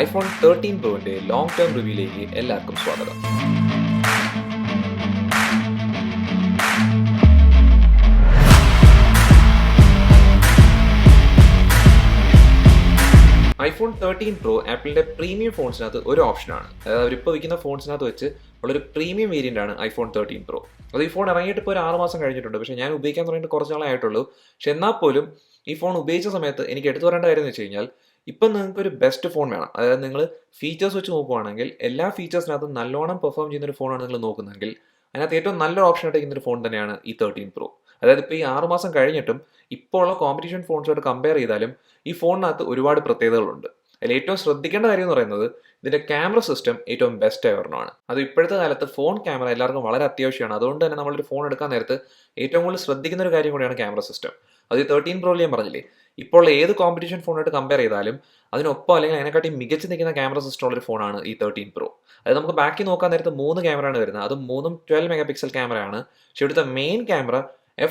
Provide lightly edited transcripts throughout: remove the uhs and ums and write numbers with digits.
iPhone 13 Proന്റെ long term റിവ്യൂയിലേക്ക് എല്ലാവർക്കും സ്വാഗതം. iPhone 13 Pro ആപ്പിളിന്റെ പ്രീമിയം ഫോൺസിനകത്ത് ഒരു ഓപ്ഷനാണ്. അതായത് അവരിപ്പോൾ വിൽക്കുന്ന ഫോൺസിനകത്ത് വെച്ച് ഉള്ളൊരു പ്രീമിയം വേരിയന്റ് ആണ് iPhone 13 Pro. അത് ഈ ഫോൺ ഇറങ്ങിയിട്ട് ഇപ്പോൾ ഒരു 6 മാസം കഴിഞ്ഞിട്ടുണ്ട്. പക്ഷേ ഞാൻ ഉപയോഗിക്കാൻ തുടങ്ങിയിട്ട് കുറച്ച് നാളെ ആയിട്ടുള്ളൂ. പക്ഷെ എന്നാൽ പോലും ഈ ഫോൺ ഉപയോഗിച്ച സമയത്ത് എനിക്ക് എടുത്തു പറയേണ്ട കാര്യം എന്ന് വെച്ച് കഴിഞ്ഞാൽ ഇപ്പം നിങ്ങൾക്ക് ഒരു ബെസ്റ്റ് ഫോൺ വേണം. അതായത് നിങ്ങൾ ഫീച്ചേഴ്സ് വെച്ച് നോക്കുവാണെങ്കിൽ എല്ലാ ഫീച്ചേഴ്സിനകത്തും നല്ലോണം പെർഫോം ചെയ്യുന്ന ഒരു ഫോണാണ് നിങ്ങൾ നോക്കുന്നതെങ്കിൽ അതിനകത്ത് ഏറ്റവും നല്ലൊരു ഓപ്ഷൻ ആയിട്ട് ഇരിക്കുന്ന ഒരു ഫോൺ തന്നെയാണ് ഈ 13 Pro. അതായത് ഇപ്പോൾ ഈ 6 മാസം കഴിഞ്ഞിട്ടും ഇപ്പോൾ ഉള്ള കോമ്പറ്റീഷൻ ഫോൺസുമായിട്ട് കമ്പയർ ചെയ്താലും ഈ ഫോണിനകത്ത് ഒരുപാട് പ്രത്യേകതകളുണ്ട്. അതിൽ ഏറ്റവും ശ്രദ്ധിക്കേണ്ട കാര്യം എന്ന് പറയുന്നത് ഇതിന്റെ ക്യാമറ സിസ്റ്റം ഏറ്റവും ബെസ്റ്റ് ആയ ഒരെണ്ണമാണ്. അത് ഇപ്പോഴത്തെ കാലത്ത് ഫോൺ ക്യാമറ എല്ലാവർക്കും വളരെ അത്യാവശ്യമാണ്. അതുകൊണ്ട് തന്നെ നമ്മളൊരു ഫോൺ എടുക്കാൻ നേരത്ത് ഏറ്റവും കൂടുതൽ ശ്രദ്ധിക്കുന്ന ഒരു കാര്യം കൂടിയാണ് ക്യാമറ സിസ്റ്റം. അത് ഈ 13 Pro ഞാൻ പറഞ്ഞില്ലേ, ഇപ്പോൾ ഏത് കോമ്പറ്റീഷൻ ഫോണായിട്ട് കമ്പയർ ചെയ്താലും അതിനൊപ്പം അല്ലെങ്കിൽ അതിനെക്കാട്ടി മികച്ച് നിൽക്കുന്ന ക്യാമറ സിസ്റ്റം ഉള്ള ഒരു ഫോണാണ് ഈ 13 Pro. അത് നമുക്ക് ബാക്കി നോക്കാൻ നേരത്ത് 3 ക്യാമറയാണ് വരുന്നത്. അതും മൂന്നും 12 മെഗാ പിക്സൽ ക്യാമറയാണ്. പക്ഷേ ഇവിടുത്തെ മെയിൻ ക്യാമറ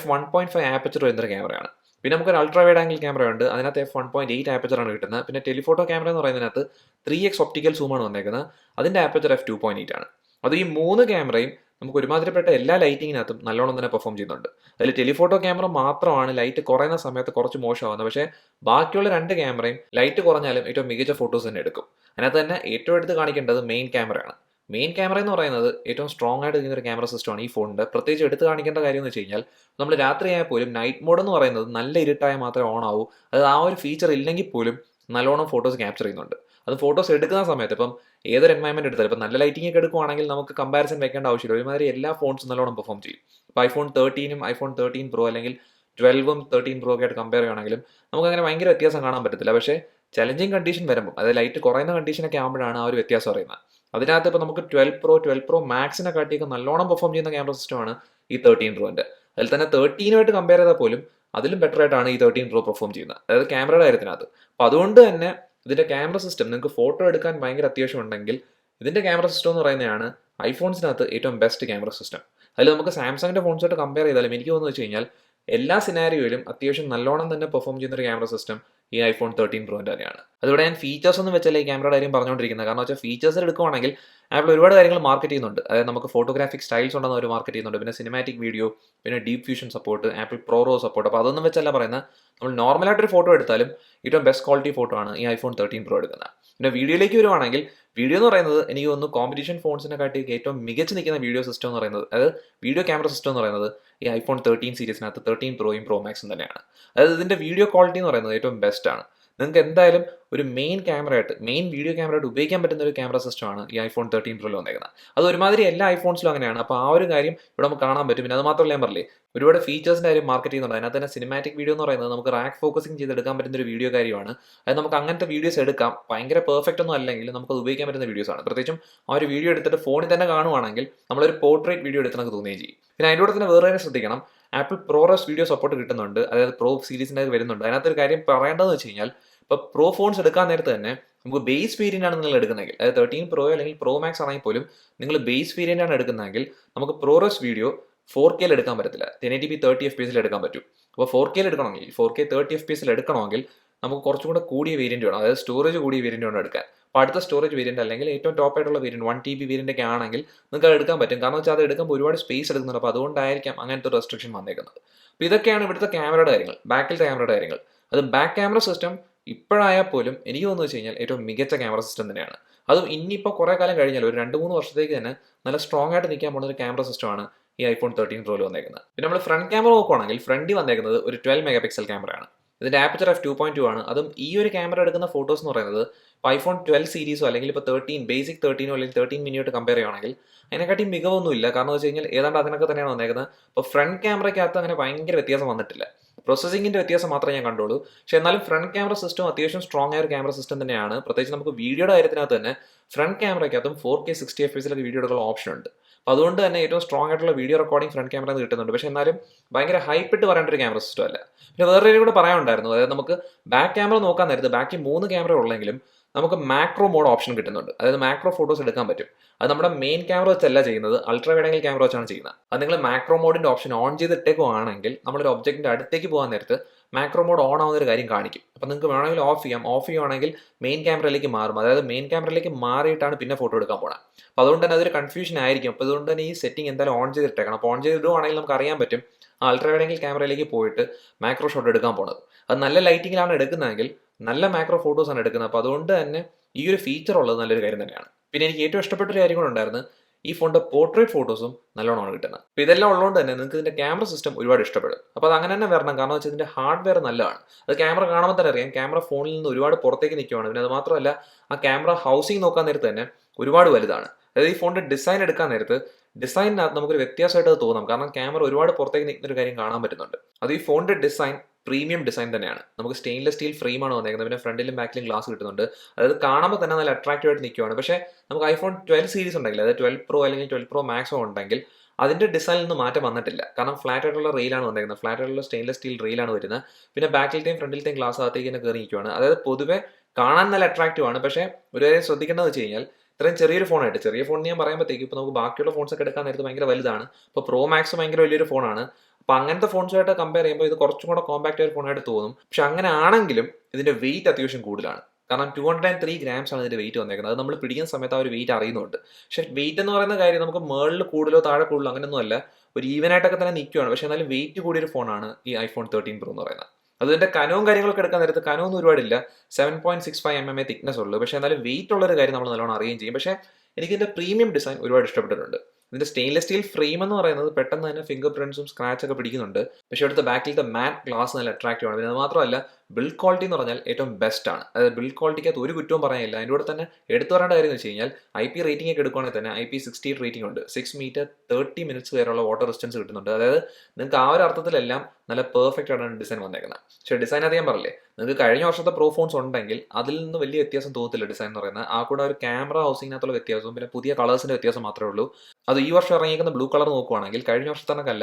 f1.5 ആപ്പച്ചർ വരുന്ന ക്യാമറയാണ്. പിന്നെ നമുക്കൊരു അൾട്രാ വൈഡ് ആംഗിൾ ക്യാമറ ഉണ്ട്, അതിനകത്ത് f1.8 ആപ്പച്ചറാണ് കിട്ടുന്നത്. പിന്നെ ടെലിഫോട്ടോ ക്യാമറ എന്ന് പറയുന്നതിനകത്ത് 3x ഒപ്റ്റിക്കൽ സൂമാണ് വന്നേക്കുന്നത്, അതിന്റെ ആപ്പച്ചർ f2.8 ആണ്. അത് ഈ 3 ക്യാമറയും നമുക്ക് ഒരുമാതിരിപ്പെട്ട എല്ലാ ലൈറ്റിങ്ങിനകത്തും നല്ലോണം തന്നെ പെർഫോം ചെയ്യുന്നുണ്ട്. അതിൽ ടെലിഫോട്ടോ ക്യാമറ മാത്രമാണ് ലൈറ്റ് കുറയുന്ന സമയത്ത് കുറച്ച് മോശമാകുന്നത്. പക്ഷേ ബാക്കിയുള്ള 2 ക്യാമറയും ലൈറ്റ് കുറഞ്ഞാലും ഏറ്റവും മികച്ച ഫോട്ടോസ് തന്നെ എടുക്കും. അതിനകത്ത് തന്നെ ഏറ്റവും എടുത്ത് കാണിക്കേണ്ടത് മെയിൻ ക്യാമറയാണ്. മെയിൻ ക്യാമറ എന്ന് പറയുന്നത് ഏറ്റവും സ്ട്രോങ് ആയിട്ട് ഇരിക്കുന്ന ഒരു ക്യാമറ സിസ്റ്റമാണ് ഈ ഫോണിന്റെ. പ്രത്യേകിച്ച് എടുത്ത് കാണിക്കേണ്ട കാര്യം എന്ന് വെച്ച് കഴിഞ്ഞാൽ നമ്മൾ രാത്രിയായാൽ പോലും നൈറ്റ് മോഡ് എന്ന് പറയുന്നത് നല്ല ഇരുട്ടായ മാത്രമേ ഓൺ ആവൂ. അത് ആ ഒരു ഫീച്ചർ ഇല്ലെങ്കിൽ പോലും നല്ലോണം ഫോട്ടോസ് ക്യാപ്ചർ ചെയ്യുന്നുണ്ട്. അത് ഫോട്ടോസ് എടുക്കുന്ന സമയത്ത് ഇപ്പം ഏതൊരു എൻവയൺമെന്റ് എടുത്താലും ഇപ്പം നല്ല ലൈറ്റിംഗ് ഒക്കെ എടുക്കുവാണെങ്കിൽ നമുക്ക് കമ്പാരിസൺ വെക്കേണ്ട ആവശ്യമില്ല. ഒരുമാതിരി എല്ലാ ഫോൺസും നല്ലോണം പെർഫോം ചെയ്യും. ഇപ്പോൾ iPhone 13ഉം iPhone 13 Pro അല്ലെങ്കിൽ 12ഉം 13 Pro ഒക്കെ ആയിട്ട് കമ്പയർ ചെയ്യുകയാണെങ്കിലും നമുക്ക് അങ്ങനെ ഭയങ്കര വ്യത്യാസം കാണാൻ പറ്റത്തില്ല. പക്ഷേ ചലഞ്ചിങ് കണ്ടീഷൻ വരുമ്പോൾ അതായത് ലൈറ്റ് കുറയുന്ന കണ്ടീഷനൊക്കെ ആകുമ്പോഴാണ് ആ ഒരു വ്യത്യാസം അറിയുന്നത്. അതിനകത്ത് ഇപ്പോൾ നമുക്ക് 12 Pro മാക്സിനെ കാട്ടിയൊക്കെ നല്ലോണം പെർഫോം ചെയ്യുന്ന ക്യാമറ സിസ്റ്റമാണ് ഈ 13 Proന്റെ. അതിൽ തന്നെ 13ഉമായിട്ട് കമ്പയർ ചെയ്താൽ പോലും അതിലും ബെറ്റർ ആയിട്ടാണ് ഈ 13 Pro പെർഫോം ചെയ്യുന്നത്, അതായത് ക്യാമറയുടെ കാര്യത്തിനകത്ത്. അപ്പോൾ അതുകൊണ്ട് തന്നെ ഇതിന്റെ ക്യാമറ സിസ്റ്റം നിങ്ങൾക്ക് ഫോട്ടോ എടുക്കാൻ ഭയങ്കര അത്യാവശ്യം ഉണ്ടെങ്കിൽ ഇതിന്റെ ക്യാമറ സിസ്റ്റം എന്ന് പറയുന്നതാണ് ഐഫോൺസിനകത്ത് ഏറ്റവും ബെസ്റ്റ് ക്യാമറ സിസ്റ്റം. അതിൽ നമുക്ക് സാംസങ്ങിന്റെ ഫോൺസായിട്ട് കമ്പയർ ചെയ്താലും എനിക്ക് തോന്നുന്നു വെച്ച് കഴിഞ്ഞാൽ എല്ലാ സിനാരിയോയിലും അത്യാവശ്യം നല്ലോണം തന്നെ പെർഫോം ചെയ്യുന്ന ഒരു ക്യാമറ സിസ്റ്റം ഈ iPhone 13 Pro തന്നെയാണ്. അതിവിടെ ഞാൻ ഫീച്ചേഴ്സ് ഒന്നും വെച്ചല്ല ഈ ക്യാമറയുടെ കാര്യം പറഞ്ഞുകൊണ്ടിരിക്കുന്നത്. കാരണം വെച്ചാൽ ഫീച്ചേഴ്സ് എടുക്കുവാണെങ്കിൽ ആപ്പിൾ ഒരുപാട് കാര്യങ്ങൾ മാർക്കറ്റ് ചെയ്യുന്നുണ്ട്. അതായത് നമുക്ക് ഫോട്ടോഗ്രാഫിക് സ്റ്റൈൽസ് ഉണ്ടെന്ന് അവർ മാർക്കറ്റ് ചെയ്യുന്നുണ്ട്. പിന്നെ സിനിമാറ്റിക് വീഡിയോ, പിന്നെ deep fusion support, apple pro support. അപ്പോൾ അതൊന്നും വെച്ചല്ല പറയുന്നത്. നമ്മൾ നോർമലായിട്ടൊരു ഫോട്ടോ എടുത്താലും ഏറ്റവും ബെസ്റ്റ് ക്വാളിറ്റി ഫോട്ടോ ആണ് ഈ iPhone 13 Pro എടുക്കുന്നത്. പിന്നെ വീഡിയോയിലേക്ക് വരുവാണെങ്കിൽ വീഡിയോ എന്ന് പറയുന്നത് എനിക്ക് തോന്നുന്നു കോമ്പറ്റീഷൻ ഫോൺസിനെ കാട്ടി ഏറ്റവും മികച്ച് നിൽക്കുന്ന വീഡിയോ സിസ്റ്റം എന്ന് പറയുന്നത്, അതായത് വീഡിയോ ക്യാമറ സിസ്റ്റം എന്ന് പറയുന്നത് ഈ iPhone 13 സീരീസിനകത്ത് 13 Proയും Pro Maxും തന്നെയാണ്. അതായത് ഇതിന്റെ വീഡിയോ ക്വാളിറ്റി എന്ന് പറയുന്നത് ഏറ്റവും ബെസ്റ്റ് ആണ്. നിങ്ങൾക്ക് എന്തായാലും ഒരു മെയിൻ വീഡിയോ ക്യാമറ ആയിട്ട് ഉപയോഗിക്കാൻ പറ്റുന്ന ഒരു ക്യാമറ സിസ്റ്റമാണ് ഈ iPhone 13 Pro വന്നേക്കുന്നത്. അത് ഒരുമാതിരി എല്ലാ ഐഫോൺസിലും അങ്ങനെയാണ്. അപ്പോൾ ആ ഒരു കാര്യം ഇവിടെ നമുക്ക് കാണാൻ പറ്റും. പിന്നെ അത് മാത്രമല്ല, ഞാൻ പറഞ്ഞില്ലേ ഒരുപാട് ഫീച്ചേഴ്സിന്റെ കാര്യം മാർക്കറ്റ് ചെയ്യുന്നുണ്ട്. അതിനകത്ത് തന്നെ സിനിമാറ്റിക് വീഡിയോ എന്ന് പറയുന്നത് നമുക്ക് റാക്ക് ഫോക്കസിങ് ചെയ്തെടുക്കാൻ പറ്റുന്ന ഒരു വീഡിയോ കാര്യമാണ്. അത് നമുക്ക് അങ്ങനത്തെ വീഡിയോസ് എടുക്കാം. ഭയങ്കര പെർഫെക്റ്റ് ഒന്നും അല്ലെങ്കിൽ നമുക്ക് അത് ഉപയോഗിക്കാൻ പറ്റുന്ന വീഡിയോസ് ആണ്. പ്രത്യേകിച്ചും ആ ഒരു വീഡിയോ എടുത്തിട്ട് ഫോണിൽ തന്നെ കാണുവാണെങ്കിൽ നമ്മളൊരു പോർട്രേറ്റ് വീഡിയോ എടുത്തൊക്കെ തോന്നുകയും ചെയ്യും. പിന്നെ അതിൻ്റെ കൂടെ തന്നെ വേറെ കാര്യം ശ്രദ്ധിക്കണം, ആപ്പിൾ പ്രോറസ് വീഡിയോ സപ്പോർട്ട് കിട്ടുന്നുണ്ട്. അതായത് പ്രോ സീരീസിൻ്റെ വരുന്നുണ്ട്. അതിനകത്തൊരു കാര്യം പറയേണ്ടതെന്ന് വെച്ച് കഴിഞ്ഞാൽ ഇപ്പോൾ പ്രോ ഫോൺസ് എടുക്കാൻ നേരത്ത് തന്നെ നമുക്ക് ബേസ് വേരിയന്റ് ആണ് നിങ്ങൾ എടുക്കുന്നതെങ്കിൽ, അതായത് 13 Pro അല്ലെങ്കിൽ Pro Max ആണെങ്കിൽ പോലും നിങ്ങൾ ബേസ് വേരിയന്റ് ആണ് എടുക്കുന്നതെങ്കിൽ നമുക്ക് പ്രോറസ് വീഡിയോ 4K എടുക്കാൻ പറ്റത്തില്ല. 1080p 30 FPS എടുക്കാൻ പറ്റും. അപ്പോൾ 4K എടുക്കണമെങ്കിൽ 4K 30 FPS എടുക്കണമെങ്കിൽ നമുക്ക് കുറച്ചും കൂടെ കൂടിയ വേരിയന്റ് വേണം, അതായത് സ്റ്റോറേജ് കൂടിയ വേരിയന്റ് വേണം എടുക്കാൻ. അപ്പോൾ അടുത്ത സ്റ്റോറേജ് വേരിയന്റ് അല്ലെങ്കിൽ ഏറ്റവും ടോപ്പ് ആയിട്ടുള്ള വേരിയന്റ് 1TB വേരിയന്റ് ഒക്കെ ആണെങ്കിൽ നിങ്ങൾക്ക് അത് എടുക്കാൻ പറ്റും. കാരണം വെച്ചാൽ അത് എടുക്കുമ്പോൾ ഒരുപാട് സ്പേസ് എടുക്കുന്നുണ്ട്. അപ്പോൾ അതുകൊണ്ടായിരിക്കാം അങ്ങനത്തെ ഒരു റെസ്ട്രിക്ഷൻ വന്നേക്കുന്നത്. അപ്പോൾ ഇതൊക്കെയാണ് ഇവിടുത്തെ ക്യാമറയുടെ കാര്യങ്ങൾ, ബാക്കിലത്തെ ക്യാമറയുടെ കാര്യങ്ങൾ. അത് ബാക്ക് ക്യാമറ സിസ്റ്റം ഇപ്പോഴായാൽ പോലും എനിക്ക് തോന്നുന്നു വെച്ച് കഴിഞ്ഞാൽ ഏറ്റവും മികച്ച ക്യാമറ സിസ്റ്റം തന്നെയാണ്. അതും ഇനിയിപ്പോൾ കുറേ കാലം കഴിഞ്ഞാൽ ഒരു 2-3 വർഷത്തേക്ക് തന്നെ നല്ല സ്ട്രോങ് ആയിട്ട് നിൽക്കാൻ പോകുന്ന ഒരു ക്യാമറ സിസ്റ്റമാണ് ഈ iPhone 13 Pro വന്നേക്കുന്നത്. പിന്നെ നമ്മൾ ഫ്രണ്ട് ക്യാമറ നോക്കുവാണെങ്കിൽ ഫ്രണ്ടിൽ വന്നേക്കുന്നത് ഒരു 12 മെഗാ പിക്സൽ ക്യാമറയാണ്. ഇതിന്റെ ആപ്പച്ചർ f2.2 ആണ്. അതും ഈ ഒരു ക്യാമറ എടുക്കുന്ന ഫോട്ടോസ് എന്ന് പറയുന്നത് iPhone 12 സീരീസോ അല്ലെങ്കിൽ ഇപ്പോൾ 13 ബേസിക് 13 അല്ലെങ്കിൽ 13 മിനിയോട്ട് കമ്പയർ ചെയ്യുകയാണെങ്കിൽ അതിനെക്കാട്ടി മികവൊന്നുമില്ല. കാരണം വെച്ച് കഴിഞ്ഞാൽ ഏതാണ്ട് അതിനൊക്കെ തന്നെയാണ് വന്നേക്കുന്നത്. അപ്പോൾ ഫ്രണ്ട് ക്യാമറയ്ക്കകത്ത് അങ്ങനെ ഭയങ്കര വ്യത്യാസം വന്നിട്ടില്ല. പ്രോസസിങ്ങിന്റെ വ്യത്യാസം മാത്രമേ ഞാൻ കണ്ടുള്ളൂ. പക്ഷേ എന്നാലും ഫ്രണ്ട് ക്യാമറ സിസ്റ്റം അത്യാവശ്യം സ്ട്രോങ് ആയ ഒരു ക്യാമറ സിസ്റ്റം തന്നെയാണ്. പ്രത്യേകിച്ച് നമുക്ക് വീഡിയോയുടെ കാര്യത്തിനകത്ത് തന്നെ ഫ്രണ്ട് ക്യാമറയ്ക്കകത്തും 4K 60 FPS വീഡിയോ എടുക്കാനുള്ള ഓപ്ഷൻ ഉണ്ട്. അപ്പോൾ അതുകൊണ്ട് തന്നെ ഏറ്റവും സ്ട്രോങ് ആയിട്ടുള്ള വീഡിയോ റെക്കോർഡിംഗ് ഫ്രണ്ട് ക്യാമറ കിട്ടുന്നുണ്ട്. പക്ഷേ എന്നാലും ഭയങ്കര ഹൈപ്പിട്ട് പറയേണ്ട ഒരു ക്യാമറ സിസ്റ്റം അല്ല. പിന്നെ വേറെ കൂടെ പറയാനുണ്ടായിരുന്നു, അതായത് നമുക്ക് ബാക്ക് ക്യാമറ നോക്കാൻ നേരത്ത് ബാക്കി 3 ക്യാമറ ഉള്ളെങ്കിലും നമുക്ക് മാക്രോ മോഡ് ഓപ്ഷൻ കിട്ടുന്നുണ്ട്. അതായത് മാക്രോ ഫോട്ടോസ് എടുക്കാൻ പറ്റും. അത് നമ്മുടെ മെയിൻ ക്യാമറ വെച്ചല്ല ചെയ്യുന്നത്, അൾട്രാ വൈഡ് ആംഗിൾ ക്യാമറ വെച്ചാണ് ചെയ്യുന്നത്. അത് നിങ്ങൾ മാക്രോ മോഡിന്റെ ഓപ്ഷൻ ഓൺ ചെയ്തിട്ടേക്കുവാണെങ്കിൽ നമ്മളൊരു ഒബ്ജക്റ്റിന്റെ അടുത്തേക്ക് പോകാൻ നേരത്ത് മാക്രോ മോഡ് ഓൺ ആവുന്ന ഒരു കാര്യം കാണിക്കും. അപ്പോൾ നിങ്ങൾക്ക് വേണമെങ്കിൽ ഓഫ് ചെയ്യാം. ഓഫ് ചെയ്യുവാണെങ്കിൽ മെയിൻ ക്യാമറയിലേക്ക് മാറും. അതായത് മെയിൻ ക്യാമറയിലേക്ക് മാറിയിട്ടാണ് പിന്നെ ഫോട്ടോ എടുക്കാൻ പോകണം. അപ്പോൾ അതുകൊണ്ട് തന്നെ അതൊരു കൺഫ്യൂഷൻ ആയിരിക്കും. അപ്പോൾ അതുകൊണ്ട് തന്നെ ഈ സെറ്റിംഗ് എന്തായാലും ഓൺ ചെയ്തിട്ടേക്കണം. അപ്പോൾ ഓൺ ചെയ്തിടുവാണെങ്കിൽ നമുക്ക് അറിയാൻ പറ്റും അൾട്രാ വൈഡ് ആംഗിൾ ക്യാമറയിലേക്ക് പോയിട്ട് മാക്രോ ഷോട്ട് എടുക്കാൻ പോകുന്നത്. അത് നല്ല ലൈറ്റിങ്ങിലാണ് എടുക്കുന്നതെങ്കിൽ നല്ല മാക്രോ ഫോട്ടോസ് ആണ് എടുക്കുന്നത്. അപ്പോൾ അതുകൊണ്ട് തന്നെ ഈ ഒരു ഫീച്ചർ ഉള്ളത് നല്ലൊരു കാര്യം തന്നെയാണ്. പിന്നെ എനിക്ക് ഏറ്റവും ഇഷ്ടപ്പെട്ട ഒരു കാര്യം കൂടെ ഉണ്ടായിരുന്നു, ഈ ഫോണിന്റെ പോർട്രേറ്റ് ഫോട്ടോസും നല്ലോണമാണ് കിട്ടുന്നത്. അപ്പോൾ ഇതെല്ലാം ഉള്ളതുകൊണ്ട് തന്നെ നിങ്ങൾക്ക് ഇതിന്റെ ക്യാമറ സിസ്റ്റം ഒരുപാട് ഇഷ്ടപ്പെടും. അപ്പോൾ അത് അങ്ങനെ തന്നെ വരണം. കാരണം വെച്ചാൽ ഇതിന്റെ ഹാർഡ്വെയർ നല്ലതാണ്. അത് ക്യാമറ കാണുമ്പോൾ തന്നെ അറിയാം, ക്യാമറ ഫോണിൽ നിന്ന് ഒരുപാട് പുറത്തേക്ക് നിൽക്കുകയാണ്. പിന്നെ അത് മാത്രമല്ല ആ ക്യാമറ ഹൗസിംഗ് നോക്കാൻ നേരത്ത് തന്നെ ഒരുപാട് വലുതാണ്. അതായത് ഈ ഫോണിന്റെ ഡിസൈൻ എടുക്കാൻ നേരത്ത് ഡിസൈനിനകത്ത് നമുക്കൊരു വ്യത്യാസമായിട്ട് അത് തോന്നാം. കാരണം ക്യാമറ ഒരുപാട് പുറത്തേക്ക് നിൽക്കുന്ന ഒരു കാര്യം കാണാൻ പറ്റുന്നുണ്ട്. അത് ഈ ഫോണിന്റെ ഡിസൈൻ പ്രീമിയം ഡിസൈൻ തന്നെയാണ്. നമുക്ക് സ്റ്റെയിൻലെസ് സ്റ്റീൽ ഫ്രെയിമാണ് വന്നേക്കുന്നത്. പിന്നെ ഫ്രണ്ടിലും ബാക്കിലും ഗ്ലാസ് കിട്ടുന്നുണ്ട്. അതായത് കാണുമ്പോൾ തന്നെ നല്ല അട്രാക്റ്റീവ് ആയിട്ട് നിൽക്കുകയാണ്. പക്ഷേ നമുക്ക് ഐഫോൺ 12 സീരീസ് ഉണ്ടെങ്കിൽ, അതായത് 12 പ്രോ അല്ലെങ്കിൽ 12 പ്രോ മാക്സോ ഉണ്ടെങ്കിൽ അതിന്റെ ഡിസൈനിൽ നിന്ന് മാറ്റം വന്നിട്ടില്ല. കാരണം ഫ്ലാറ്റ് ആയിട്ടുള്ള റെയിലാണ് വന്നേക്കുന്നത്. ഫ്ലാറ്റ് ആയിട്ടുള്ള സ്റ്റെയിൻലെസ് സ്റ്റീൽ റെയിലാണ് വരുന്നത്. പിന്നെ ബാക്കിലത്തെയും ഫ്രണ്ടിലത്തെയും ഗ്ലാസ് അകത്തേക്ക് തന്നെ കയറി നിൽക്കുകയാണ്. അതായത് പൊതുവെ കാണാൻ നല്ല അട്രാക്റ്റീവ് ആണ്. പക്ഷേ ഒരു കാര്യം ശ്രദ്ധിക്കേണ്ടത് വെച്ച് കഴിഞ്ഞാൽ ഇത്രയും ചെറിയൊരു ഫോണായിട്ട്, ചെറിയ ഫോൺ ഞാൻ പറയുമ്പോഴത്തേക്ക് ഇപ്പോൾ നമുക്ക് ബാക്കിയുള്ള ഫോൺസ് ഒക്കെ എടുക്കാൻ നേരത്ത് ഭയങ്കര വലുതാണ്. ഇപ്പോൾ പ്രോ മാക്സ് ഭയങ്കര വലിയൊരു ഫോണാണ്. അപ്പോൾ അങ്ങനത്തെ ഫോൺസുമായിട്ട് കമ്പയർ ചെയ്യുമ്പോൾ ഇത് കുറച്ചും കൂടെ കോമ്പാക്ട് ആയ ഫോണായിട്ട് തോന്നും. പക്ഷെ അങ്ങനെ ആണെങ്കിലും ഇതിന്റെ വെയിറ്റ് അത്യാവശ്യം കൂടുതലാണ്. കാരണം 203 grams ആണ് ഇതിന്റെ വെയിറ്റ് വന്നേക്കുന്നത്. അത് നമ്മൾ പിടിക്കുന്ന സമയത്ത് ആ ഒരു വെയിറ്റ് അറിയുന്നുണ്ട്. പക്ഷെ വെയിറ്റ് എന്ന് പറയുന്ന കാര്യം നമുക്ക് മുകളിൽ കൂടുതലോ താഴെ കൂടുതലോ അങ്ങനെയൊന്നും അല്ല, ഒരു ഈവൻ ആയിട്ടൊക്കെ തന്നെ നിൽക്കുകയാണ്. പക്ഷെ എന്നാലും വെയിറ്റ് കൂടിയൊരു ഫോണാണ് ഈ iPhone 13 Pro എന്ന് പറയുന്നത്. അതിന്റെ കനവും കാര്യങ്ങളൊക്കെ എടുക്കാൻ നേരത്ത് കനമൊന്നും ഒരുപാടില്ല, 7.65 mm തിക്നെസ് ഉള്ളൂ. പക്ഷെ എന്നാലും വെയിറ്റ് ഉള്ള ഒരു കാര്യം നമ്മൾ നല്ലോണം അറിയുകയും ചെയ്യും. പക്ഷേ എനിക്ക് ഇതിന്റെ പ്രീമിയം ഡിസൈൻ ഒരുപാട് ഇഷ്ടപ്പെട്ടിട്ടുണ്ട്. ഇതിന്റെ സ്റ്റെയിൻലെസ് സ്റ്റീൽ ഫ്രെയിം എന്ന് പറയുന്നത് പെട്ടെന്ന് തന്നെ ഫിംഗർ പ്രിന്റ്സും സ്ക്രാച്ച് ഒക്കെ പിടിക്കുന്നുണ്ട്. പക്ഷേ ഇവിടുത്തെ ബാക്കിലത്തെ മാറ്റ് ഗ്ലാസ് നല്ല അട്രാക്റ്റീവ് ആണ്. പിന്നെ അത് മാത്രമല്ല ബിൽഡ് ക്വാളിറ്റി എന്ന് പറഞ്ഞാൽ ഏറ്റവും ബെസ്റ്റ് ആണ്. അതായത് ബിൽഡ് ക്വാളിറ്റിക്കകത്ത് ഒരു കുറ്റവും പറയാനില്ല. അതിൻ്റെ കൂടെ തന്നെ എടുത്തു പറയേണ്ട കാര്യം എന്ന് വെച്ച് കഴിഞ്ഞാൽ IP റേറ്റിംഗ് ഒക്കെ എടുക്കുകയാണെങ്കിൽ തന്നെ IP68 റേറ്റിംഗ് ഉണ്ട്. 6 മീറ്റർ 30 മിനിറ്റ്സ് വരെയുള്ള വാട്ടർ റെസിസ്റ്റൻസ് കിട്ടുന്നുണ്ട്. അതായത് നിങ്ങൾക്ക് ആ ഒരു അർത്ഥത്തിലെല്ലാം നല്ല പെർഫെക്റ്റ് ആയിട്ടാണ് ഡിസൈൻ വന്നേക്കുന്നത്. പക്ഷേ ഡിസൈൻ അത് ഞാൻ പറഞ്ഞില്ലേ, നിങ്ങൾക്ക് കഴിഞ്ഞ വർഷത്തെ പ്രോ ഫോൺസ് ഉണ്ടെങ്കിൽ അതിൽ നിന്ന് വലിയ വ്യത്യാസം തോന്നത്തില്ല ഡിസൈൻ എന്ന് പറയുന്നത്. ആ കൂടെ ഒരു ക്യാമറ ഹൗസിങ്ങിനകത്തുള്ള വ്യത്യാസവും പിന്നെ പുതിയ കളേഴ്സിന്റെ വ്യത്യാസം മാത്രമേ ഉള്ളൂ. അത് ഈ വർഷം ഇറങ്ങിയിരിക്കുന്ന ബ്ലൂ കളർ നോക്കുവാണെങ്കിൽ കഴിഞ്ഞ വർഷത്തന്നൊക്കെ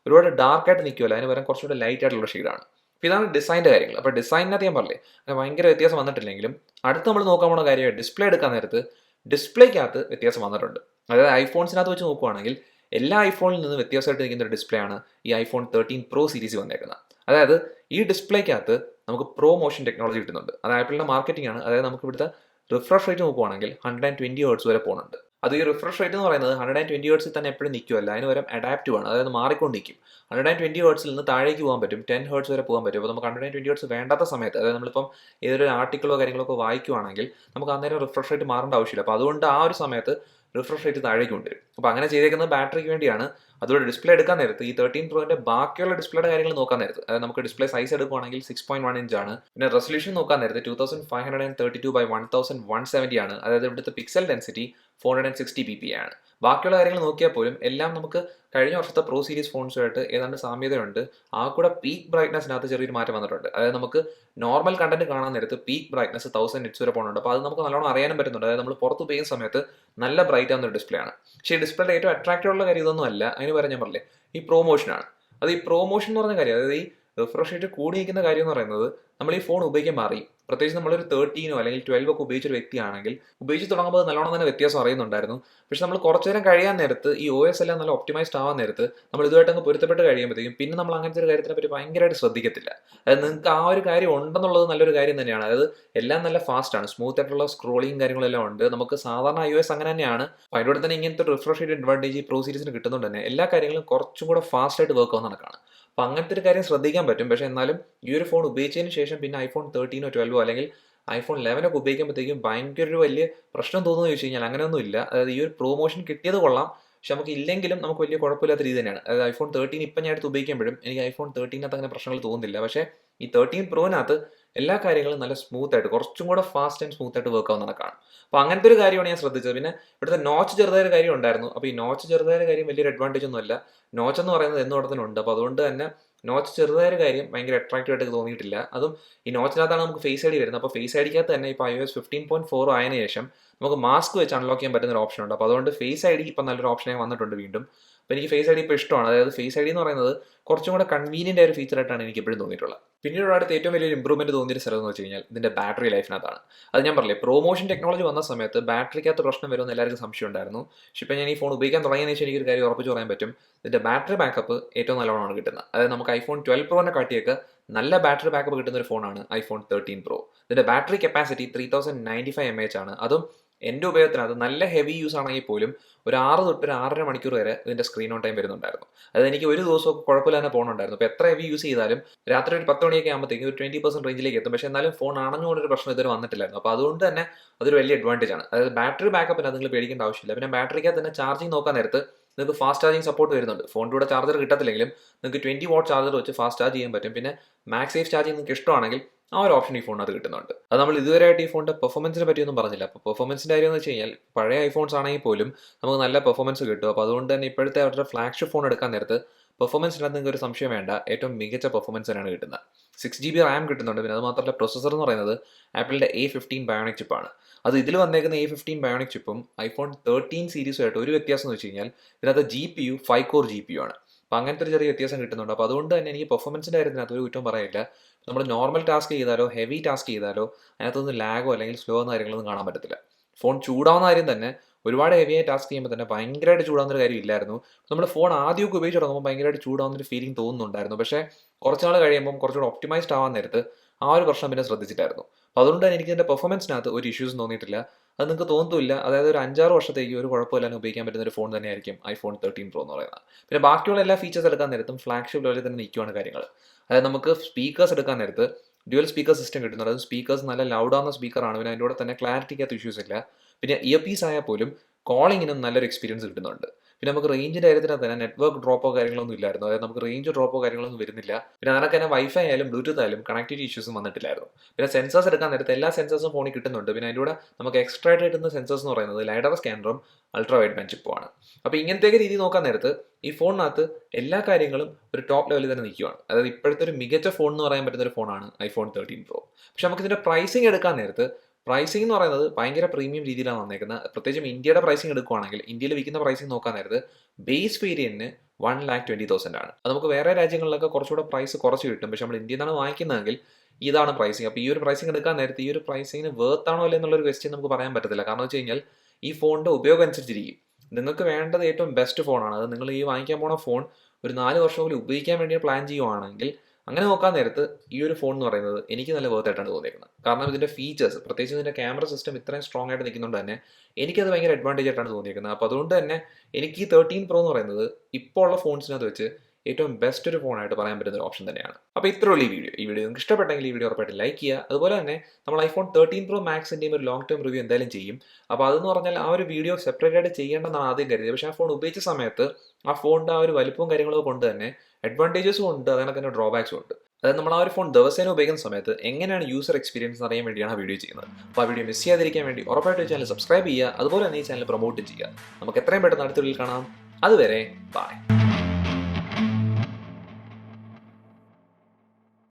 ഒരുപാട് ഡാർക്ക് ആയിട്ട് നിൽക്കുമല്ലോ, അതിന് വരാൻ കുറച്ചുകൂടെ ലൈറ്റ് ആയിട്ടുള്ള ഷെയ്ഡാണ്. അപ്പോൾ ഇതാണ് ഡിസൈൻ്റെ കാര്യങ്ങൾ. അപ്പോൾ ഡിസൈനിനകത്ത് ഞാൻ പറഞ്ഞില്ലേ അങ്ങനെ ഭയങ്കര വ്യത്യാസം വന്നിട്ടില്ലെങ്കിലും അടുത്ത് നമ്മൾ നോക്കാൻ പോകുന്ന കാര്യമായി ഡിസ്പ്ലേ എടുക്കാൻ നേരത്ത് ഡിസ്പ്ലേക്കകത്ത് വ്യത്യാസം വന്നിട്ടുണ്ട്. അതായത് ഐഫോൺസിനകത്ത് വെച്ച് നോക്കുവാണെങ്കിൽ എല്ലാ ഐഫോണിൽ നിന്ന് വ്യത്യാസമായിട്ട് നിൽക്കുന്ന ഒരു ഡിസ്പ്ലേ ആണ് ഈ iPhone 13 Pro സീരീസ് വന്നേക്കുന്നത്. അതായത് ഈ ഡിസ്പ്ലേക്കകത്ത് നമുക്ക് പ്രോ മോഷൻ ടെക്നോളജി കിട്ടുന്നുണ്ട്. അത് ആപ്പിളിന്റെ മാർക്കറ്റിംഗ് ആണ്. അതായത് നമുക്ക് ഇവിടുത്തെ റിഫ്രഷ് റേറ്റ് നോക്കുവാണെങ്കിൽ 120 Hz വരെ പോകുന്നുണ്ട്. അത് ഈ റിഫ്രഷ് റേറ്റ് എന്ന് പറയുന്നത് 120 Hz തന്നെ എപ്പോഴും നിൽക്കുമല്ല, അതിന് വരെ അഡാപ്റ്റീവ് ആണ്. അതായത് മാറിക്കൊണ്ടിരിക്കും. 120 Hz നിന്ന് താഴേക്ക് പോകാൻ പറ്റും, 10 Hz വരെ പോകാൻ പറ്റും. അപ്പോൾ നമുക്ക് 120 Hz വേണ്ടാത്ത സമയത്ത്, അതായത് നമ്മളിപ്പം ഏതൊരു ആർട്ടിക്കിളോ കാര്യങ്ങളൊക്കെ വായിക്കുവാണെങ്കിൽ നമുക്ക് അന്നേരം റിഫ്രഷ് റേറ്റ് മാറേണ്ട ആവശ്യമില്ല. അപ്പോൾ അതുകൊണ്ട് ആ ഒരു സമയത്ത് റിഫ്രഷ് റേറ്റ് താഴേക്ക് കൊണ്ടുവരും. അപ്പോൾ അങ്ങനെ ചെയ്തേക്കുന്നത് ബാറ്ററിക്ക് വേണ്ടിയാണ്. അതുകൊണ്ട് ഡിസ്പ്ലേ എടുക്കാൻ നേരത്ത് ഈ 13 പ്രോന്റെ ബാക്കിയുള്ള ഡിസ്പ്ലേയുടെ കാര്യങ്ങൾ നോക്കാൻ നേരത്ത്, അതായത് നമുക്ക് ഡിസ്പ്ലേ സൈസ് എടുക്കുവാണെങ്കിൽ 6.1 ഇഞ്ച് ആണ്. പിന്നെ റെസൊല്യൂഷൻ നോക്കാൻ നേരത്ത് 2532x1170 ആണ്. അതായത് ഇവിടുത്തെ പിക്സൽ ഡെൻസിറ്റി 460 ppi ആണ്. ബാക്കിയുള്ള കാര്യങ്ങൾ നോക്കിയാൽ പോലും എല്ലാം നമുക്ക് കഴിഞ്ഞ വർഷത്തെ പ്രോ സീരീസ് ഫോൺസുമായിട്ട് ഏതാണ്ട് സാമ്യതയുണ്ട്. ആ കൂടെ പീക്ക് ബ്രൈറ്റ്നസിനകത്ത് ചെറിയൊരു മാറ്റം വന്നിട്ടുണ്ട്. അതായത് നമുക്ക് നോർമൽ കണ്ടന്റ് കാണാൻ നേരത്ത് പീക്ക് ബ്രൈറ്റ്നസ് 1000 nits വരെ പോകുന്നുണ്ട്. അപ്പോൾ അത് നമുക്ക് നല്ലോണം അറിയാനും പറ്റുന്നുണ്ട്. അതായത് നമ്മൾ പുറത്ത് ഉപയോഗിക്കുന്ന സമയത്ത് നല്ല ബ്രൈറ്റ് ആവുന്ന ഒരു ഡിസ്പ്ലേ ആണ്. പക്ഷേ ഈ ഡിസ്പ്ലേയുടെ ഏറ്റവും അട്രാക്റ്റീവ് ഉള്ള കാര്യം ഇതൊന്നും അല്ല. അതിന് പറയാൻ ഞാൻ പറഞ്ഞില്ലേ ഈ പ്രൊമോഷനാണ്. അത് ഈ പ്രൊമോഷൻ എന്ന് പറഞ്ഞ കാര്യം, അതായത് ഈ റിഫ്രഷ് റേറ്റ് കൂടി നിൽക്കുന്ന കാര്യം എന്ന് പറയുന്നത് നമ്മൾ ഈ ഫോൺ ഉപയോഗിക്കാൻ അറിയും. പ്രത്യേകിച്ച് നമ്മളൊരു 13 അല്ലെങ്കിൽ 12 ഒക്കെ ഉപയോഗിച്ചൊരു വ്യക്തിയാണെങ്കിൽ ഉപയോഗിച്ച് തുടങ്ങുമ്പോൾ നല്ലോണം തന്നെ വ്യത്യാസം അറിയുന്നുണ്ടായിരുന്നു. പക്ഷെ നമ്മൾ കുറച്ചു നേരം കഴിയാൻ നേരത്ത് ഈ OS എല്ലാം നല്ല ഒപ്റ്റിമൈസ്ഡ് ആവാൻ നേരത്ത് നമ്മൾ ഇതുമായിട്ട് അങ്ങ് പൊരുത്തപ്പെട്ട് കഴിയുമ്പോഴത്തേക്കും പിന്നെ നമ്മൾ അങ്ങനത്തെ ഒരു കാര്യത്തിനെ പറ്റി ഭയങ്കരമായിട്ട് ശ്രദ്ധിക്കത്തില്ല. അതായത് നിങ്ങൾക്ക് ആ ഒരു കാര്യം ഉണ്ടെന്നുള്ളത് നല്ലൊരു കാര്യം തന്നെയാണ്. അതായത് എല്ലാം നല്ല ഫാസ്റ്റ് ആണ്, സ്മൂത്ത് ആയിട്ടുള്ള സ്ക്രോളിങ് കാര്യങ്ങളെല്ലാം ഉണ്ട്. നമുക്ക് സാധാരണ iOS അങ്ങനെ തന്നെയാണ്. അതിലൂടെ തന്നെ ഇങ്ങനത്തെ റിഫ്രഷ് റേറ്റ് അഡ്വാൻറ്റേജ് ഈ പ്രോ സീരീസിന് കിട്ടുന്നുണ്ട് തന്നെ എല്ലാ കാര്യങ്ങളും കുറച്ചും കൂടെ ഫാസ്റ്റ് ആയിട്ട് വർക്ക് ആവുന്ന നടക്കാണ്. അപ്പോൾ അങ്ങനത്തെ ഒരു കാര്യം ശ്രദ്ധിക്കാൻ പറ്റും. പക്ഷേ എന്നാലും ഈ ഒരു ഫോൺ ഉപയോഗിച്ചതിന് ശേഷം പിന്നെ iPhone 13 12 അല്ലെങ്കിൽ iPhone 11 ഒക്കെ ഉപയോഗിക്കുമ്പോഴത്തേക്കും ഭയങ്കര ഒരു വലിയ പ്രശ്നം തോന്നുന്നു ചോദിച്ചു കഴിഞ്ഞാൽ അങ്ങനെയൊന്നും ഇല്ല. അതായത് ഈ ഒരു പ്രൊമോഷൻ കിട്ടിയത് കൊള്ളാം, പക്ഷെ നമുക്ക് ഇല്ലെങ്കിലും നമുക്ക് വലിയ കുഴപ്പമില്ലാത്ത രീതി തന്നെയാണ്. അതായത് iPhone 13 ഇപ്പം ഞാൻ എടുത്ത് ഉപയോഗിക്കുമ്പോഴും എനിക്ക് iPhone 13 അങ്ങനെ പ്രശ്നങ്ങൾ തോന്നുന്നില്ല. പക്ഷേ ഈ 13 പ്രോനകത്ത് എല്ലാ കാര്യങ്ങളും നല്ല സ്മൂത്ത് ആയിട്ട് കുറച്ചും കൂടെ ഫാസ്റ്റ് ആൻഡ് സ്മൂത്ത് ആയിട്ട് വർക്ക് ആവുന്ന നടക്കാണ്. അപ്പോൾ അങ്ങനത്തെ ഒരു കാര്യമാണ് ഞാൻ ശ്രദ്ധിച്ചത്. പിന്നെ ഇവിടുത്തെ നോച്ച് ചെറുതായ കാര്യം ഉണ്ടായിരുന്നു. അപ്പോൾ ഈ നോച്ച് ചെറുതായ കാര്യം വലിയൊരു അഡ്വാൻറ്റേജ് ഒന്നുമല്ല. നോച്ച് എന്ന് പറയുന്നത് എന്നോടത്തിനുണ്ട്. അപ്പോൾ അതുകൊണ്ട് തന്നെ നോച്ച് ചെറുതായ കാര്യം ഭയങ്കര അട്രാക്റ്റീവ് ആയിട്ട് തോന്നിയിട്ടില്ല. അതും ഈ നോച്ചിനകത്താണ് നമുക്ക് ഫേസ് ID വരുന്നത്. അപ്പോൾ ഫേസ് IDക്കകത്ത് തന്നെ ഇപ്പോൾ iOS 15.4 ആയതിനു ശേഷം നമുക്ക് മാസ്ക് വെച്ച് അൺലോക്ക് ചെയ്യാൻ പറ്റുന്ന ഒരു ഓപ്ഷൻ ഉണ്ട്. അപ്പോൾ അതുകൊണ്ട് ഫേസ് ID ഇപ്പം നല്ലൊരു ഓപ്ഷനായി വന്നിട്ടുണ്ട് വീണ്ടും. അപ്പോൾ എനിക്ക് ഫേസ് ഐ ഡി ഇപ്പോൾ ഇഷ്ടമാണ്. അതായത് ഫേസ് ഐ ഡി എന്ന് പറയുന്നത് കുറച്ചും കൂടെ കൺവീനിയൻ്റ് ആയ ഒരു ഫീച്ചറായിട്ടാണ് എനിക്ക് എപ്പോഴും തോന്നിയിട്ടുള്ളത്. പിന്നീട് അടുത്ത് ഏറ്റവും വലിയൊരു ഇമ്പ്രൂവ്മെന്റ് തോന്നിയൊരു സ്ഥലം എന്ന് വെച്ച് കഴിഞ്ഞാൽ ഇതിന്റെ ബാറ്ററി ലൈഫിനകത്താണ്. അത് ഞാൻ പറഞ്ഞില്ലേ, പ്രൊമോഷൻ ടെക്നോളജി വന്ന സമയത്ത് ബാറ്ററിക്കകത്ത് പ്രശ്നം വരുമെന്ന് എല്ലാവർക്കും സംശയം ഉണ്ടായിരുന്നു. പക്ഷേ ഇപ്പോൾ ഞാൻ ഈ ഫോൺ ഉപയോഗിക്കാൻ തുടങ്ങിയതിന് ശേഷം എനിക്കൊരു കാര്യം ഉറപ്പിച്ച് പറയാൻ പറ്റും, ഇതിന്റെ ബാറ്ററി ബാക്കപ്പ് ഏറ്റവും നല്ലവണ്ണമാണ് കിട്ടുന്നത്. അതായത് നമുക്ക് iPhone 12 Proനെ കാട്ടിയൊക്കെ നല്ല ബാറ്ററി ബാക്കപ്പ് കിട്ടുന്ന ഒരു ഫോണാണ് iPhone 13 Pro. ഇതിന്റെ ബാറ്ററി കപ്പാസിറ്റി 3095 mAh ആണ്. അതും എൻ്റെ ഉപയോഗത്തിനകത്ത് നല്ല ഹെവി യൂസ് ആണെങ്കിൽ പോലും ഒരു 6 തൊട്ട് ഒരു 6.5 മണിക്കൂർ വരെ ഇതിന്റെ സ്ക്രീൻ ഓൺ ടൈം വരുന്നുണ്ടായിരുന്നു. അതായത് എനിക്ക് ഒരു ദിവസമൊക്കെ കുഴപ്പമില്ല തന്നെ പോകുന്നുണ്ടായിരുന്നു. അപ്പോൾ എത്ര ഹെവി യൂസ് ചെയ്താലും രാത്രി ഒരു 10 മണിയൊക്കെ ആകുമ്പോഴത്തേക്കും ഒരു 20% റേഞ്ചിലേക്ക് എത്തും. പക്ഷേ എന്നാലും ഫോൺ ആണെന്നുകൊണ്ടൊരു പ്രശ്നം ഇതുവരെ വന്നിട്ടില്ലായിരുന്നു. അപ്പോൾ അതുകൊണ്ട് തന്നെ അതൊരു വലിയ അഡ്വാൻറ്റേജ് ആണ്. അതായത് ബാറ്ററി ബാക്കപ്പിന് നിങ്ങൾ പേടിക്കേണ്ട ആവശ്യമില്ല. പിന്നെ ബാറ്ററിക്കകത്ത് തന്നെ ചാർജിങ് നോക്കാൻ നേരത്ത് നിങ്ങൾക്ക് ഫാസ്റ്റ് ചാർജിങ് സപ്പോർട്ട് വരുന്നുണ്ട്. ഫോണിൻ്റെ കൂടെ ചാർജർ കിട്ടത്തില്ലെങ്കിലും നിങ്ങൾക്ക് 20 വാട്ട് ചാർജർ വെച്ച് ഫാസ്റ്റ് ചാർജ് ചെയ്യാൻ പറ്റും. പിന്നെ മാക്സ് സേഫ് ചാർജിങ് നിങ്ങൾക്ക് ഇഷ്ടമാണെങ്കിൽ ആ ഒരു ഓപ്ഷൻ ഈ ഫോണിനകത്ത് കിട്ടുന്നുണ്ട്. അത് നമ്മൾ ഇതുവരെയായിട്ട് ഈ ഫോണിന്റെ പെർഫോമൻസിനെ പറ്റിയൊന്നും പറഞ്ഞില്ല. അപ്പോൾ പെർഫോമൻസിന്റെ കാര്യം എന്ന് വെച്ച് കഴിഞ്ഞാൽ പഴയ ഐഫോൺസ് ആണെങ്കിൽ പോലും നമുക്ക് നല്ല പെർഫോമൻസ് കിട്ടും. അപ്പോൾ അതുകൊണ്ട് തന്നെ ഇപ്പോഴത്തെ അവരുടെ ഫ്ലാഗ്ഷിപ്പ് ഫോൺ എടുക്കാൻ നേരത്ത് പെർഫോമൻസിനകത്ത് നിങ്ങൾക്ക് ഒരു സംശയം വേണ്ട, ഏറ്റവും മികച്ച പെർഫോമൻസ് തന്നെയാണ് കിട്ടുന്നത്. 6GB റാം കിട്ടുന്നുണ്ട്. പിന്നെ അത് മാത്രമല്ല പ്രൊസസ്സർ എന്ന് പറയുന്നത് ആപ്പിളിന്റെ A15 ബയോണിക് ചിപ്പാണ്. അത് ഇതിൽ വന്നേക്കുന്ന A15 ബയോണിക് ചിപ്പും iPhone 13 സീരീസുമായിട്ട് ഒരു വ്യത്യാസം എന്ന് വെച്ച് കഴിഞ്ഞാൽ ഇതിനകത്ത് GPU 5 കോർ GPU ആണ്. അപ്പോൾ അങ്ങനത്തെ ഒരു ചെറിയ വ്യത്യാസം കിട്ടുന്നുണ്ട്. അപ്പോൾ അതുകൊണ്ട് തന്നെ എനിക്ക് പെർഫോമൻസിന്റെ കാര്യത്തിനകത്ത് ഒരു കുറ്റം പറയില്ല. നമ്മൾ നോർമൽ ടാസ്ക് ചെയ്താലോ ഹെവി ടാസ്ക് ചെയ്താലോ അതിനകത്തൊന്നും ലാഗോ അല്ലെങ്കിൽ സ്ലോ എന്ന കാര്യങ്ങളൊന്നും കാണാൻ പറ്റത്തില്ല. ഫോൺ ചൂടാവുന്ന കാര്യം തന്നെ ഒരുപാട് ഹെവിയായി ടാസ്ക് ചെയ്യുമ്പോൾ തന്നെ ഭയങ്കരമായിട്ട് ചൂടാവുന്നൊരു കാര്യം ഇല്ലായിരുന്നു. നമ്മൾ ഫോൺ ആദ്യമൊക്കെ ഉപയോഗിച്ച് തുടങ്ങുമ്പോൾ ഭയങ്കരമായിട്ട് ചൂടാവുന്നൊരു ഫീലിംഗ് തോന്നുന്നുണ്ടായിരുന്നു. പക്ഷേ കുറച്ച് നാൾ കഴിയുമ്പോൾ കുറച്ചുകൂടെ ഒപ്റ്റിമൈസ്ഡ് ആവാൻ നേരത്ത് ആ ഒരു പ്രശ്നം പിന്നെ ശ്രദ്ധിച്ചിട്ടായിരുന്നു. അപ്പോൾ അതുകൊണ്ട് തന്നെ എനിക്ക് ഇതിൻ്റെ പെർഫോമൻസിനകത്ത് ഒരു ഇഷ്യൂസ് തോന്നിയിട്ടില്ല. അത് നിങ്ങൾക്ക് തോന്നത്തില്ല. അതായത് ഒരു 5-6 വർഷത്തേക്ക് ഒരു കുഴപ്പമില്ലാതെ ഉപയോഗിക്കാൻ പറ്റുന്ന ഒരു ഫോൺ തന്നെയായിരിക്കും iPhone 13 Pro എന്ന് പറയുന്നത്. പിന്നെ ബാക്കിയുള്ള എല്ലാ ഫീച്ചേഴ്സ് എടുക്കാൻ നേരത്തും ഫ്ലാഗ്ഷിപ്പ് ലെവലിൽ തന്നെ നിൽക്കുകയാണ് കാര്യങ്ങൾ. അതായത് നമുക്ക് സ്പീക്കേഴ്സ് എടുക്കാൻ നേരത്ത് ഡ്യുവൽ സ്പീക്കർ സിസ്റ്റം കിട്ടുന്നുണ്ട്. അത് സ്പീക്കേഴ്സ് നല്ല ലൗഡാവുന്ന സ്പീക്കറാണ്. പിന്നെ അതിൻ്റെ കൂടെ തന്നെ ക്ലാരിറ്റിക്കകത്ത് ഇഷ്യൂസ് ഇല്ല. പിന്നെ ഇയർ പീസ് ആയാൽ പോലും കോളിങ്ങിനും നല്ലൊരു എക്സ്പീരിയൻസ് കിട്ടുന്നുണ്ട്. പിന്നെ നമുക്ക് റേഞ്ചിൻ്റെ കാര്യത്തിനകത്ത് തന്നെ നെറ്റ്വർക്ക് ഡ്രോപ്പോ കാര്യങ്ങളൊന്നും ഇല്ലായിരുന്നു. അതായത് നമുക്ക് റേഞ്ച് ഡ്രോപ്പോ കാര്യങ്ങളൊന്നും വരുന്നില്ല. പിന്നെ അതിനൊക്കെ തന്നെ വൈഫൈ ആയാലും ബ്ലൂടൂത്ത് ആയാലും കണക്ടിവിറ്റി ഇഷ്യൂസും വന്നിട്ടില്ലായിരുന്നു. പിന്നെ സെൻസേഴ്സ് എടുക്കാൻ നേരത്തെ എല്ലാ സെൻസേഴ്സും ഫോണിൽ കിട്ടുന്നുണ്ട്. പിന്നെ അതിൻ്റെ കൂടെ നമുക്ക് എക്സ്ട്രാ ആയിട്ട് കിട്ടുന്ന സെൻസേഴ്സ് എന്ന് പറയുന്നത് ലൈഡർ സ്കാനറും അൾട്രാ വൈഡ് ബാൻഡ് ചിപ്പുമാണ്. അപ്പോൾ ഇങ്ങനത്തെ രീതി നോക്കാൻ നേരത്ത് ഈ ഫോണിനകത്ത് എല്ലാ കാര്യങ്ങളും ഒരു ടോപ്പ് ലെവലിൽ തന്നെ നിൽക്കുകയാണ്. അതായത് ഇപ്പോഴത്തെ ഒരു മികച്ച ഫോൺ എന്ന് പറയാൻ പറ്റുന്ന ഒരു ഫോണാണ് iPhone 13 Pro. പക്ഷെ നമുക്ക് ഇതിൻ്റെ പ്രൈസിങ് എടുക്കാൻ നേരത്ത് പ്രൈസിംഗ് എന്ന് പറയുന്നത് ഭയങ്കര പ്രീമിയം രീതിയിലാണ് വന്നേക്കുന്നത്. പ്രത്യേകിച്ചും ഇന്ത്യയുടെ പ്രൈസിംഗ് എടുക്കുകയാണെങ്കിൽ ഇന്ത്യയിൽ വിൽക്കുന്ന പ്രൈസിംഗ് നോക്കാൻ നേരത്ത് ബേസ് വേരിയന്റിന് 1,20,000 ആണ്. അത് നമുക്ക് വേറെ രാജ്യങ്ങളിലൊക്കെ കുറച്ചുകൂടെ പ്രൈസ് കുറച്ച് കിട്ടും. പക്ഷെ നമ്മൾ ഇന്ത്യയിൽ നിന്നാണ് വാങ്ങിക്കുന്നതെങ്കിൽ ഇതാണ് പ്രൈസിംഗ്. അപ്പോൾ ഈ ഒരു പ്രൈസിംഗ് എടുക്കാൻ നേരത്ത് ഈ ഒരു പ്രൈസിങ്ങിന് വേർത്താണോ അല്ലേ എന്നുള്ളൊരു ക്വസ്റ്റ്യൻ നമുക്ക് പറയാൻ പറ്റത്തില്ല. കാരണം വെച്ച് കഴിഞ്ഞാൽ ഈ ഫോണിൻ്റെ ഉപയോഗം അനുസരിച്ചിരിക്കും. നിങ്ങൾക്ക് വേണ്ടത് ഏറ്റവും ബെസ്റ്റ് ഫോണാണ്. അത് നിങ്ങൾ ഈ വാങ്ങിക്കാൻ പോണ ഫോൺ ഒരു 4 വർഷമെങ്കിലും ഉപയോഗിക്കാൻ വേണ്ടി പ്ലാൻ ചെയ്യുവാണെങ്കിൽ അങ്ങനെ നോക്കാൻ നേരത്ത് ഈ ഒരു ഫോൺ എന്ന് പറയുന്നത് എനിക്ക് നല്ല വേർത്തായിട്ടാണ് തോന്നിയിരിക്കുന്നത്. കാരണം ഇതിൻ്റെ ഫീച്ചേഴ്സ്, പ്രത്യേകിച്ച് ഇതിൻ്റെ ക്യാമറ സിസ്റ്റം ഇത്രയും സ്ട്രോങ് ആയിട്ട് നിൽക്കുന്നുണ്ട് തന്നെ എനിക്കത് ഭയങ്കര അഡ്വാൻറ്റേജ് ആയിട്ടാണ് തോന്നിയിരിക്കുന്നത്. അപ്പോൾ അതുകൊണ്ട് തന്നെ എനിക്ക് ഈ 13 Pro എന്ന് പറയുന്നത് ഇപ്പോൾ ഉള്ള ഫോൺസിനകത്ത് വെച്ച് ഏറ്റവും ബെസ്റ്റ് ഒരു ഫോണായിട്ട് പറയാൻ പറ്റുന്ന ഒരു ഓപ്ഷൻ തന്നെയാണ്. അപ്പോൾ ഇത്രയുള്ള ഈ വീഡിയോ നിങ്ങൾക്ക് ഇഷ്ടപ്പെട്ടെങ്കിൽ ഈ വീഡിയോ ഉറപ്പായിട്ട് ലൈക്ക് ചെയ്യുക. അതുപോലെ തന്നെ നമ്മൾ iPhone 13 Pro Maxൻ്റെയും ഒരു ലോങ് ടേം റിവ്യൂ എന്തായാലും ചെയ്യും. അപ്പോൾ അതെന്ന് പറഞ്ഞാൽ ആ ഒരു വീഡിയോ സെപ്പറേറ്റ് ആയിട്ട് ചെയ്യേണ്ടെന്നാണ് ആദ്യം കരുതിയത്. പക്ഷേ ആ ഫോൺ ഉപയോഗിച്ച സമയത്ത് ആ ഫോണിൻ്റെ ആ ഒരു വലിപ്പവും കാര്യങ്ങളൊക്കെ കൊണ്ട് തന്നെ അഡ്വാൻറ്റേജസും ഉണ്ട്, അതിനൊക്കെ തന്നെ ഡ്രോബാക്സും ഉണ്ട്. അതായത് നമ്മൾ ആ ഒരു ഫോൺ ദിവസേന ഉപയോഗിക്കുന്ന സമയത്ത് എങ്ങനെയാണ് യൂസർ എക്സ്പീരിയൻസ് അറിയാൻ വേണ്ടിയാണ് ആ വീഡിയോ ചെയ്യുന്നത്. അപ്പോൾ ആ വീഡിയോ മിസ് ചെയ്യാതിരിക്കാൻ വേണ്ടി ഉറപ്പായിട്ട് ചാനൽ സബ്സ്ക്രൈബ് ചെയ്യുക. അതുപോലെ തന്നെ ഈ ചാനൽ പ്രൊമോട്ട് ചെയ്യുക. നമുക്ക് എത്രയും പെട്ടെന്ന് അടുത്ത വീഡിയോയിൽ കാണാം. അതുവരെ ബൈ.